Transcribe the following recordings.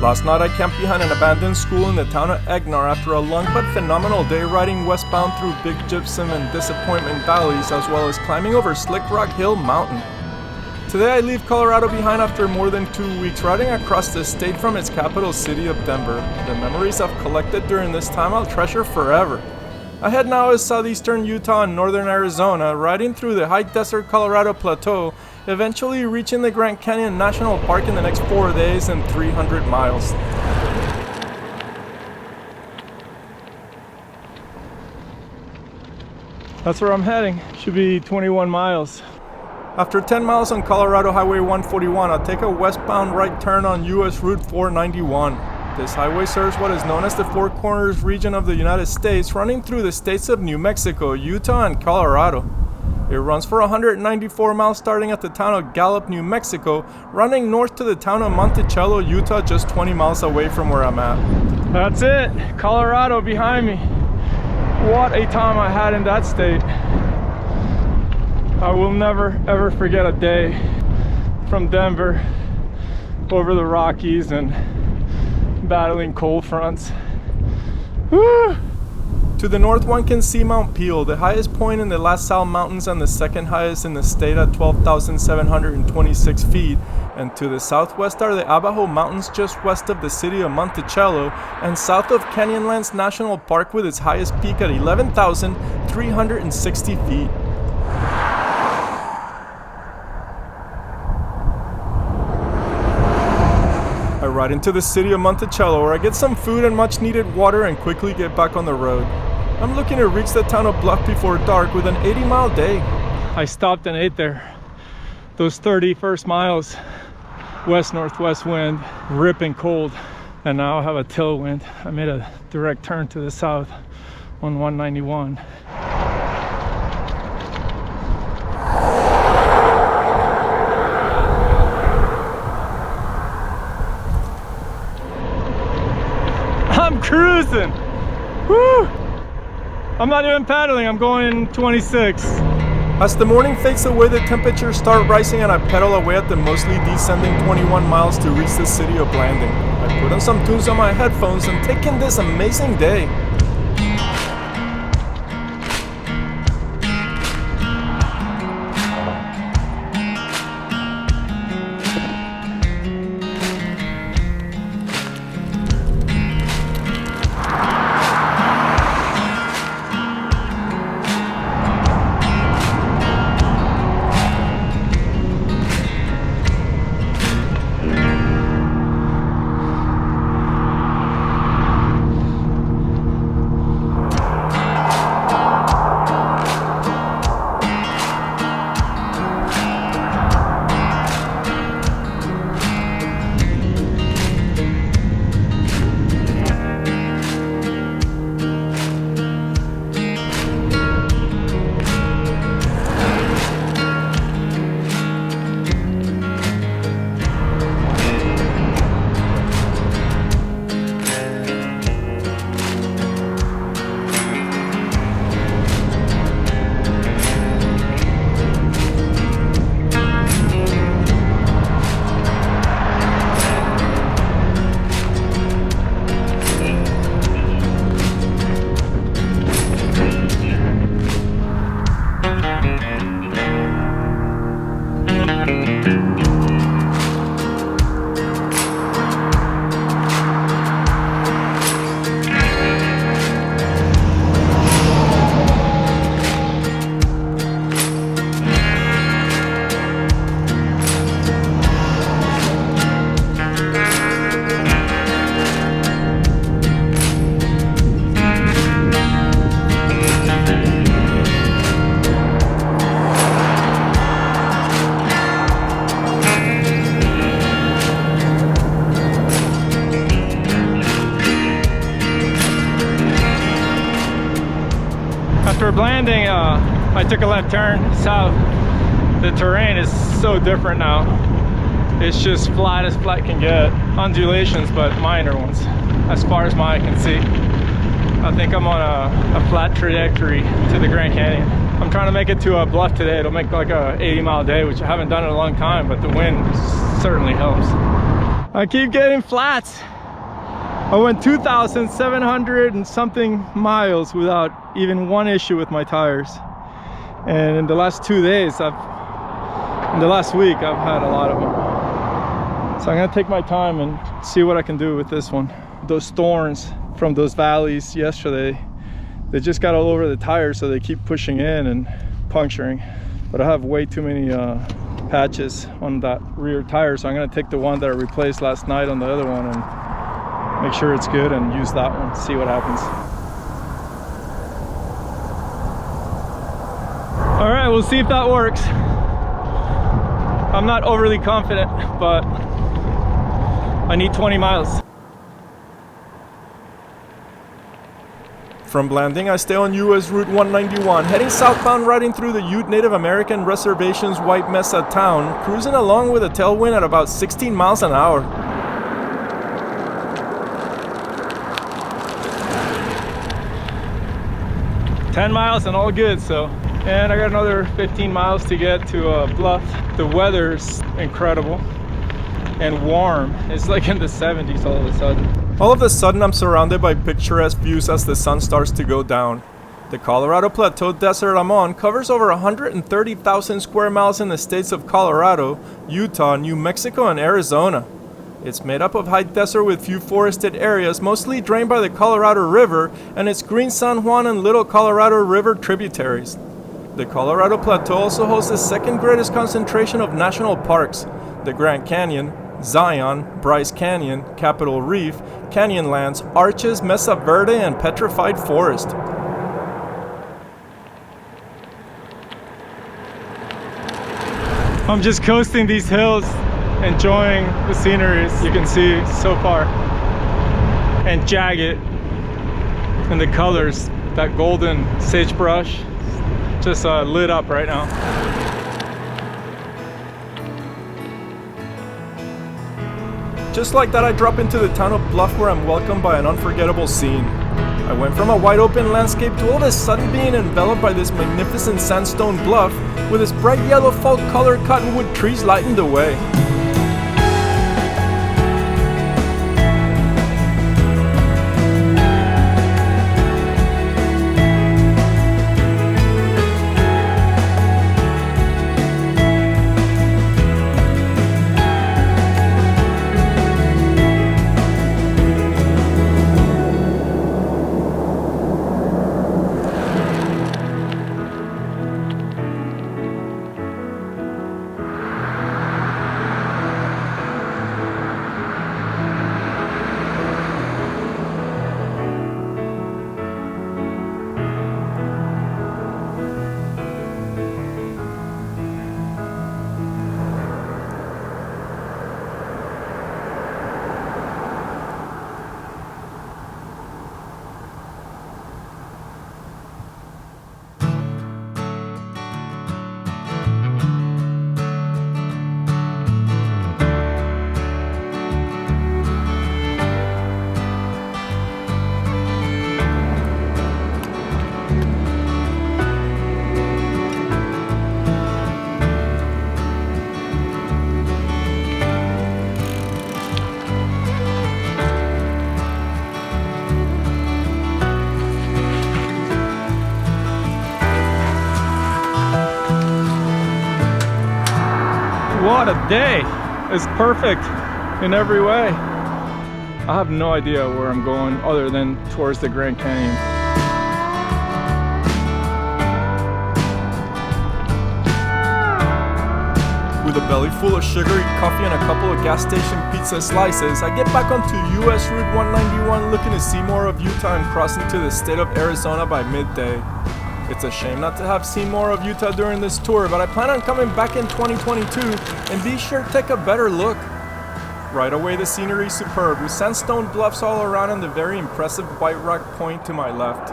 Last night I camped behind an abandoned school in the town of Egnar after a long but phenomenal day riding westbound through Big Gypsum and Disappointment valleys, as well as climbing over Slick Rock Hill Mountain. Today I leave Colorado behind after more than 2 weeks riding across the state from its capital city of Denver. The memories I've collected during this time I'll treasure forever. I head now to southeastern Utah and northern Arizona, riding through the high desert Colorado Plateau, eventually reaching the Grand Canyon National Park in the next 4 days and 300 miles. That's where I'm heading. Should be 21 miles. After 10 miles on Colorado Highway 141, I'll take a westbound right turn on US Route 491. This highway serves what is known as the Four Corners region of the United States, running through the states of New Mexico, Utah, and Colorado. It runs for 194 miles starting at the town of Gallup, New Mexico, running north to the town of Monticello, Utah, just 20 miles away from where I'm at. That's it, Colorado behind me. What a time I had in that state. I will never ever forget a day from Denver over the Rockies and battling cold fronts. Woo! To the north one can see Mount Peel, the highest point in the La Salle Mountains and the second highest in the state at 12,726 feet. And to the southwest are the Navajo Mountains just west of the city of Monticello and south of Canyonlands National Park with its highest peak at 11,360 feet. I ride into the city of Monticello where I get some food and much needed water and quickly get back on the road. I'm looking to reach the town of Bluff before dark with an 80-mile day. I stopped and ate there. Those 30 first miles, west-northwest wind, ripping cold, and now I have a tailwind. I made a direct turn to the south on 191. I'm cruising! Woo! I'm not even paddling, I'm going 26. As the morning fades away, the temperatures start rising and I pedal away at the mostly descending 21 miles to reach the city of Blanding. I put on some tunes on my headphones and take in this amazing day. After Blanding, I took a left turn south. The terrain is so different now. It's just flat as flat can get. Undulations, but minor ones, as far as my eye can see. I think I'm on a flat trajectory to the Grand Canyon. I'm trying to make it to a Bluff today. It'll make like a 80-mile day, which I haven't done in a long time, but the wind certainly helps. I keep getting flats. I went 2,700 and something miles without even one issue with my tires. And in the last 2 days, in the last week, I've had a lot of them. So I'm gonna take my time and see what I can do with this one. Those thorns from those valleys yesterday, they just got all over the tires, so they keep pushing in and puncturing. But I have way too many patches on that rear tire, so I'm gonna take the one that I replaced last night on the other one and make sure it's good and use that one, see what happens. All right, we'll see if that works. I'm not overly confident, but I need 20 miles. From Blanding, I stay on US Route 191, heading southbound, riding through the Ute Native American Reservation's White Mesa town, cruising along with a tailwind at about 16 miles an hour. "10 miles and all good," so. And I got another 15 miles to get to Bluff. The weather's incredible and warm. It's like in the 70s all of a sudden. All of a sudden, I'm surrounded by picturesque views as the sun starts to go down. The Colorado Plateau Desert I'm on covers over 130,000 square miles in the states of Colorado, Utah, New Mexico, and Arizona. It's made up of high desert with few forested areas, mostly drained by the Colorado River and its Green San Juan and Little Colorado River tributaries. The Colorado Plateau also hosts the second greatest concentration of national parks: the Grand Canyon, Zion, Bryce Canyon, Capitol Reef, Canyonlands, Arches, Mesa Verde, and Petrified Forest. I'm just coasting these hills, enjoying the scenery, as you can see so far, and jagged, and the colors, that golden sagebrush, just lit up right now. Just like that, I drop into the town of Bluff, where I'm welcomed by an unforgettable scene. I went from a wide open landscape to all of a sudden being enveloped by this magnificent sandstone bluff with its bright yellow fall colored cottonwood trees lighting the way. What a day! It's perfect in every way. I have no idea where I'm going other than towards the Grand Canyon. With a belly full of sugary coffee and a couple of gas station pizza slices, I get back onto US Route 191 looking to see more of Utah and cross into the state of Arizona by midday. It's a shame not to have seen more of Utah during this tour, but I plan on coming back in 2022 and be sure to take a better look. Right away, the scenery is superb, with sandstone bluffs all around and the very impressive White Rock Point to my left.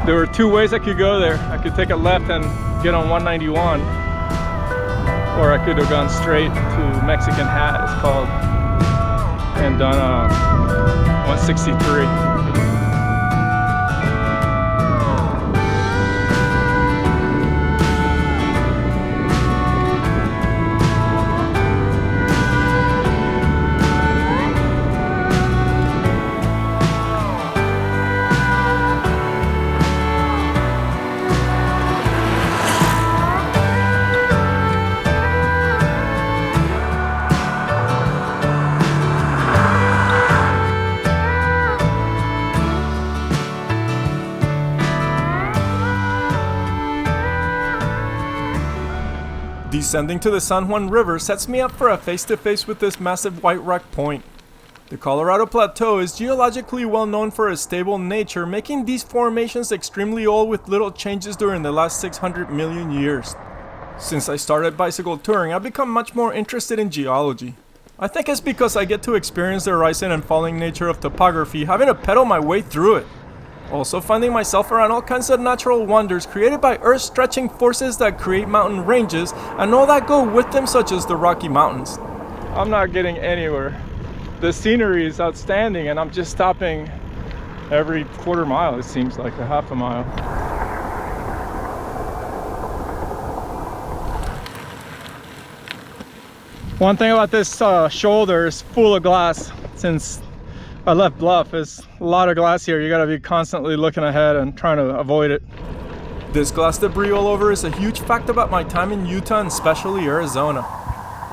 There were two ways I could go there. I could take a left and get on 191, or I could have gone straight to Mexican Hat, it's called, and done 163. Descending to the San Juan River sets me up for a face-to-face with this massive White Rock Point. The Colorado Plateau is geologically well known for its stable nature, making these formations extremely old with little changes during the last 600 million years. Since I started bicycle touring, I've become much more interested in geology. I think it's because I get to experience the rising and falling nature of topography, having to pedal my way through it. Also finding myself around all kinds of natural wonders created by earth-stretching forces that create mountain ranges and all that go with them, such as the Rocky Mountains. I'm not getting anywhere. The scenery is outstanding and I'm just stopping every quarter mile, it seems like, a half a mile. One thing about this shoulder is full of glass. Since I left Bluff, there's a lot of glass here. You gotta be constantly looking ahead and trying to avoid it. This glass debris all over is a huge fact about my time in Utah and especially Arizona.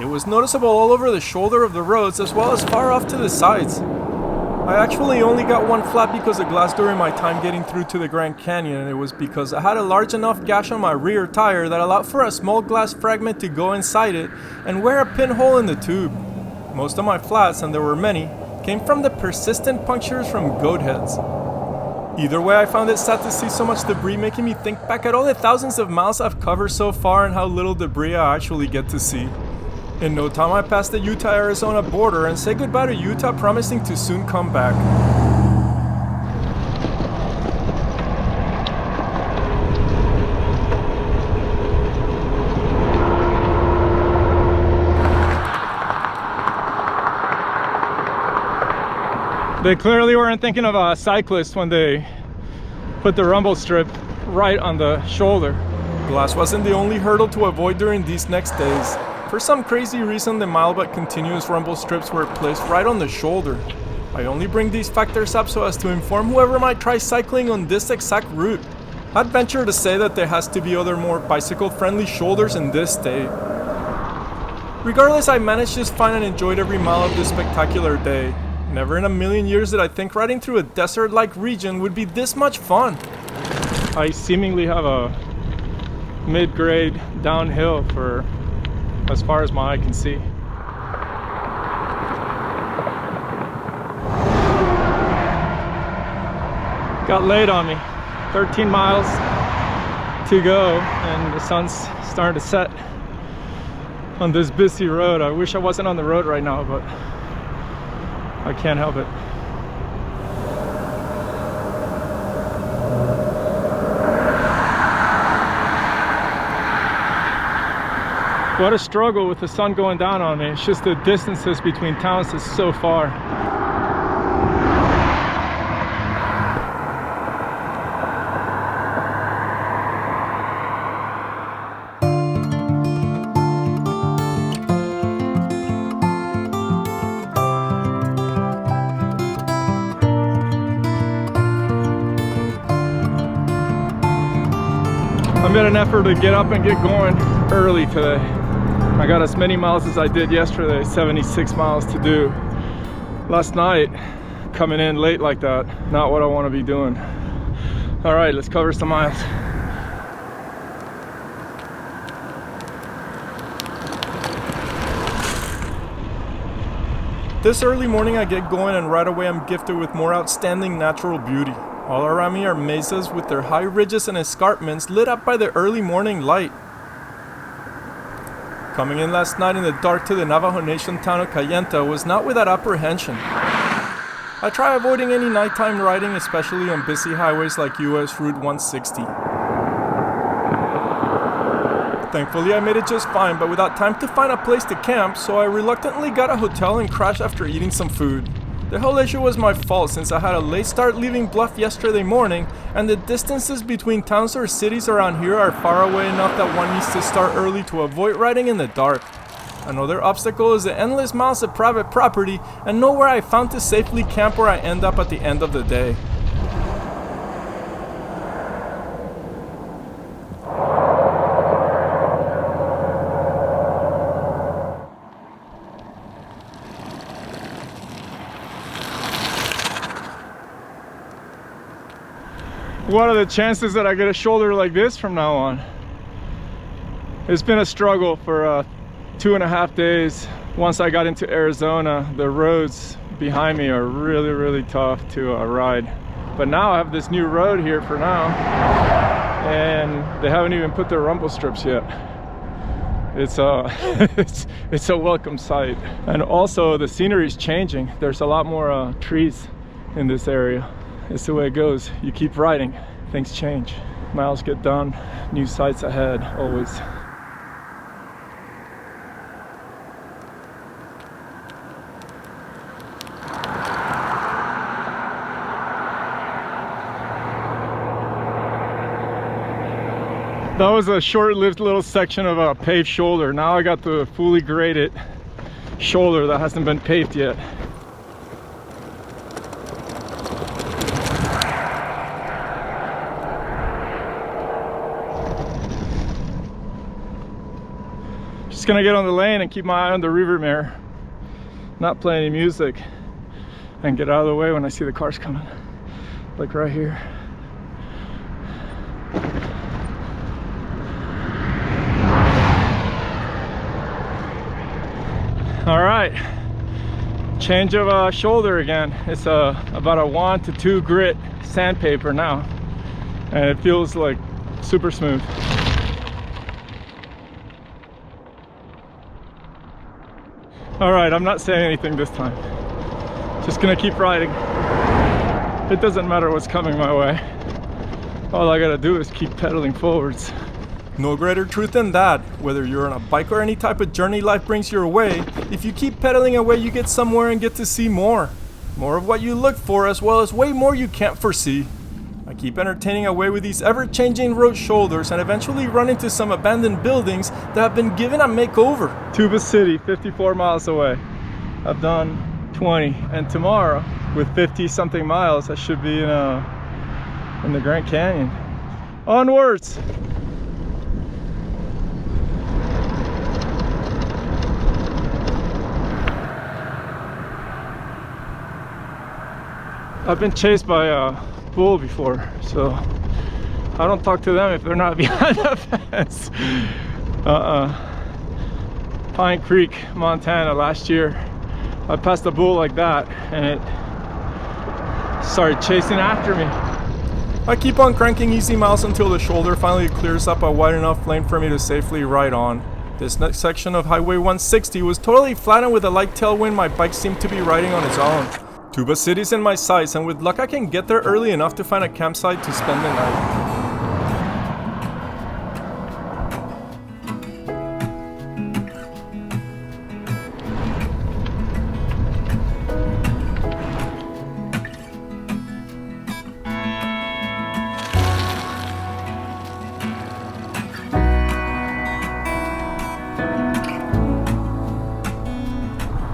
It was noticeable all over the shoulder of the roads as well as far off to the sides. I actually only got one flat piece of glass during my time getting through to the Grand Canyon, and it was because I had a large enough gash on my rear tire that allowed for a small glass fragment to go inside it and wear a pinhole in the tube. Most of my flats, and there were many, came from the persistent punctures from goat heads. Either way, I found it sad to see so much debris, making me think back at all the thousands of miles I've covered so far and how little debris I actually get to see. In no time, I passed the Utah-Arizona border and say goodbye to Utah, promising to soon come back. They clearly weren't thinking of a cyclist when they put the rumble strip right on the shoulder. Glass wasn't the only hurdle to avoid during these next days. For some crazy reason, the mild but continuous rumble strips were placed right on the shoulder. I only bring these factors up so as to inform whoever might try cycling on this exact route. I'd venture to say that there has to be other more bicycle-friendly shoulders in this state. Regardless, I managed just fine and enjoyed every mile of this spectacular day. Never in a million years did I think riding through a desert-like region would be this much fun. I seemingly have a mid-grade downhill for as far as my eye can see. Got late on me. 13 miles to go and the sun's starting to set on this busy road. I wish I wasn't on the road right now, but I can't help it. What a struggle with the sun going down on me. It's just the distances between towns is so far. I made an effort to get up and get going early today. I got as many miles as I did yesterday, 76 miles to do. Last night, coming in late like that, not what I want to be doing. All right, let's cover some miles. This early morning I get going and right away I'm gifted with more outstanding natural beauty. All around me are mesas with their high ridges and escarpments lit up by the early morning light. Coming in last night in the dark to the Navajo Nation town of Kayenta was not without apprehension. I try avoiding any nighttime riding, especially on busy highways like US Route 160. Thankfully I made it just fine, but without time to find a place to camp, so I reluctantly got a hotel and crashed after eating some food. The whole issue was my fault since I had a late start leaving Bluff yesterday morning, and the distances between towns or cities around here are far away enough that one needs to start early to avoid riding in the dark. Another obstacle is the endless miles of private property and nowhere I found to safely camp where I end up at the end of the day. What are the chances that I get a shoulder like this from now on? It's been a struggle for 2.5 days. Once I got into Arizona, the roads behind me are really tough to ride. But now I have this new road here for now, and they haven't even put their rumble strips yet. It's it's a welcome sight. And also the scenery is changing. There's a lot more trees in this area. It's the way it goes. You keep riding, things change. Miles get done, new sights ahead, always. That was a short-lived little section of a paved shoulder. Now I got the fully graded shoulder that hasn't been paved yet. Just gonna get on the lane and keep my eye on the rearview mirror, not play any music, and get out of the way when I see the cars coming, like right here. All right, change of shoulder again. It's about a 1 to 2 grit sandpaper now, and it feels like super smooth. All right, I'm not saying anything this time. Just gonna keep riding. It doesn't matter what's coming my way. All I gotta do is keep pedaling forwards. No greater truth than that. Whether you're on a bike or any type of journey life brings your way, if you keep pedaling away, you get somewhere and get to see more. More of what you look for, as well as way more you can't foresee. I keep entertaining away with these ever-changing road shoulders and eventually run into some abandoned buildings that have been given a makeover. Tuba City, 54 miles away. I've done 20, and tomorrow, with 50-something miles, I should be in the Grand Canyon. Onwards! I've been chased by a bull before, so I don't talk to them if they're not behind the fence. Pine Creek, Montana, last year, I passed a bull like that, and it started chasing after me. I keep on cranking easy miles until the shoulder finally clears up a wide enough lane for me to safely ride on. This next section of Highway 160 was totally flat, and with a light tailwind, my bike seemed to be riding on its own. Tuba City's in my sights, and with luck I can get there early enough to find a campsite to spend the night.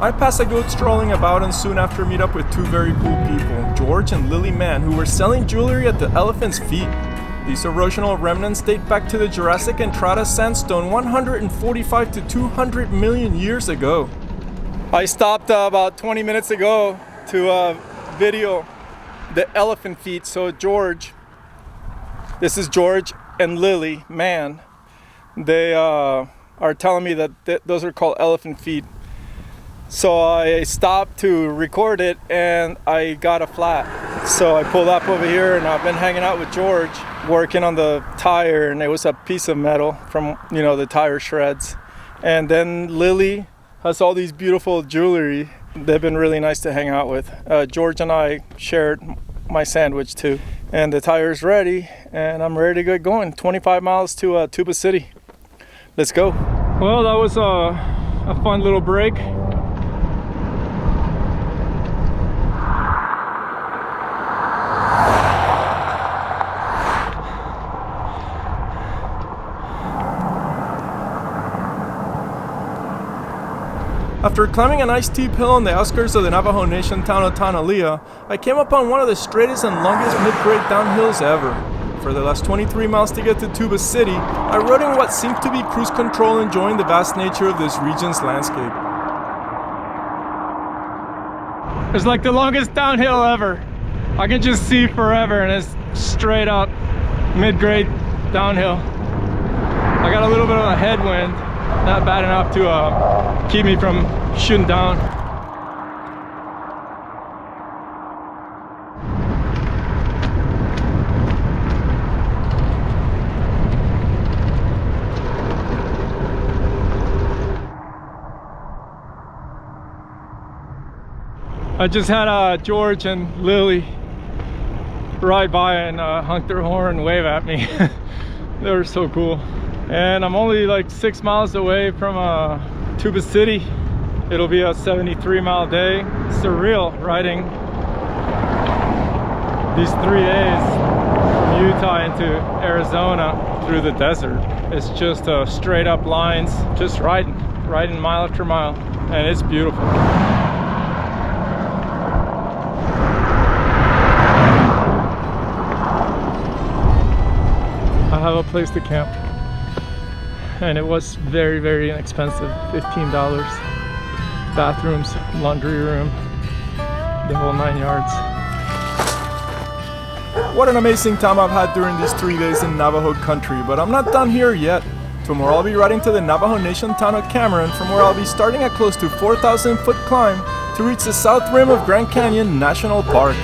I pass a goat strolling about, and soon after meet up with two very cool people, George and Lily Mann, who were selling jewelry at the Elephant's Feet. These erosional remnants date back to the Jurassic Entrada sandstone 145 to 200 million years ago. I stopped about 20 minutes ago to video the Elephant Feet. So this is George and Lily Mann. They are telling me that those are called elephant feet. So I stopped to record it, and I got a flat. So I pulled up over here, and I've been hanging out with George, working on the tire, and it was a piece of metal from, the tire shreds. And then Lily has all these beautiful jewelry. They've been really nice to hang out with. George and I shared my sandwich too. And the tire's ready, and I'm ready to get going. 25 miles to Tuba City. Let's go. Well, that was a fun little break. After climbing a nice steep hill on the outskirts of the Navajo Nation town of Tonalea, I came upon one of the straightest and longest mid-grade downhills ever. For the last 23 miles to get to Tuba City, I rode in what seemed to be cruise control, enjoying the vast nature of this region's landscape. It's like the longest downhill ever. I can just see forever, and it's straight up mid-grade downhill. I got a little bit of a headwind, not bad enough to keep me from shooting down. I just had George and Lily ride by and honk their horn and wave at me. They were so cool. And I'm only like 6 miles away from Tuba City. It'll be a 73-mile day. Surreal riding these 3 days from Utah into Arizona through the desert. It's just straight up lines, just riding mile after mile, and it's beautiful. I have a place to camp, and it was very, very inexpensive. $15. Bathrooms, laundry room, the whole 9 yards. What an amazing time I've had during these 3 days in Navajo country, but I'm not done here yet. Tomorrow I'll be riding to the Navajo Nation town of Cameron, from where I'll be starting a close to 4,000 foot climb to reach the south rim of Grand Canyon National Park.